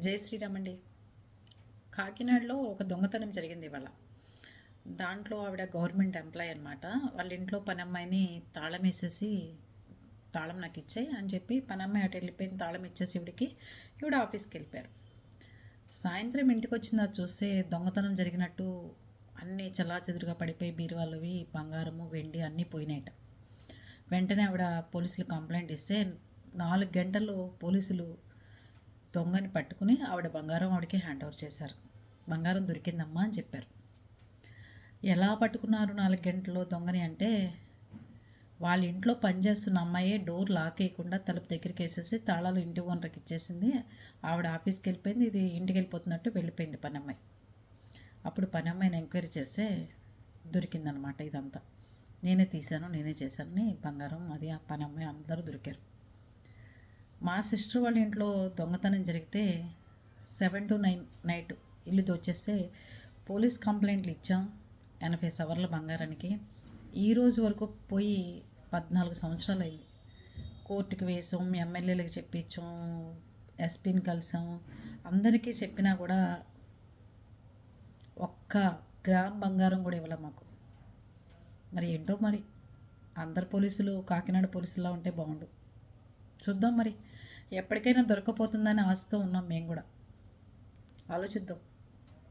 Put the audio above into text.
జై శ్రీరామ్ అండి. కాకినాడలో ఒక దొంగతనం జరిగింది ఇవాళ. దాంట్లో ఆవిడ గవర్నమెంట్ ఎంప్లాయ్ అనమాట. వాళ్ళ ఇంట్లో పనమ్మాయిని తాళం వేసేసి, తాళం నాకు ఇచ్చేయి అని చెప్పి పనమ్మాయి అటు వెళ్ళిపోయింది. తాళం ఇచ్చేసి ఈవిడ ఆఫీస్కి వెళ్ళిపోయారు. సాయంత్రం ఇంటికి వచ్చిందా చూస్తే దొంగతనం జరిగినట్టు అన్నీ చెల్లాచెదురుగా పడిపోయి బీరువాళ్ళవి బంగారము వెండి అన్నీ పోయినాయట. వెంటనే ఆవిడ పోలీసులు కంప్లైంట్ ఇస్తే 4 గంటల్లో పోలీసులు దొంగని పట్టుకుని ఆవిడ బంగారం ఆవిడకి హ్యాండ్ ఓవర్ చేశారు. బంగారం దొరికిందమ్మా అని చెప్పారు. ఎలా పట్టుకున్నారు 4 గంటల్లో దొంగని అంటే, వాళ్ళ ఇంట్లో పనిచేస్తున్న అమ్మాయి డోర్ లాక్ వేయకుండా తలుపు దగ్గరికి వేసేసి తాళాలు ఇంటి ఓనర్కి ఇచ్చేసింది. ఆవిడ ఆఫీస్కి వెళ్ళిపోయింది. ఇది ఇంటికి వెళ్ళిపోతున్నట్టు వెళ్ళిపోయింది పనమ్మాయి. అప్పుడు పనమ్మాయిని ఎంక్వైరీ చేస్తే దొరికిందనమాట ఇదంతా. నేనే తీశాను, నేనే చేశానని బంగారం అది ఆ పనమ్మాయి అందరూ దొరికారు. మా సిస్టర్ వాళ్ళ ఇంట్లో దొంగతనం జరిగితే 7 to 9 నైట్ ఇల్లు దోచేస్తే పోలీస్ కంప్లైంట్లు ఇచ్చాం 80 సవర్ల బంగారానికి. ఈరోజు వరకు పోయి 14 సంవత్సరాలు అయింది. కోర్టుకు వేసాం, ఎమ్మెల్యేలకు చెప్పించాం, ఎస్పీని కలిసాం, అందరికీ చెప్పినా కూడా ఒక్క గ్రామ్ బంగారం కూడా ఇవ్వలే మాకు. మరి ఏంటో మరి అందరు పోలీసులు కాకినాడ పోలీసులా ఉంటే బాగుండు. చూద్దాం మరి, ఎప్పటికైనా దొరకపోతుందని ఆశతో ఉన్నాం. మేము కూడా ఆలోచిద్దాం.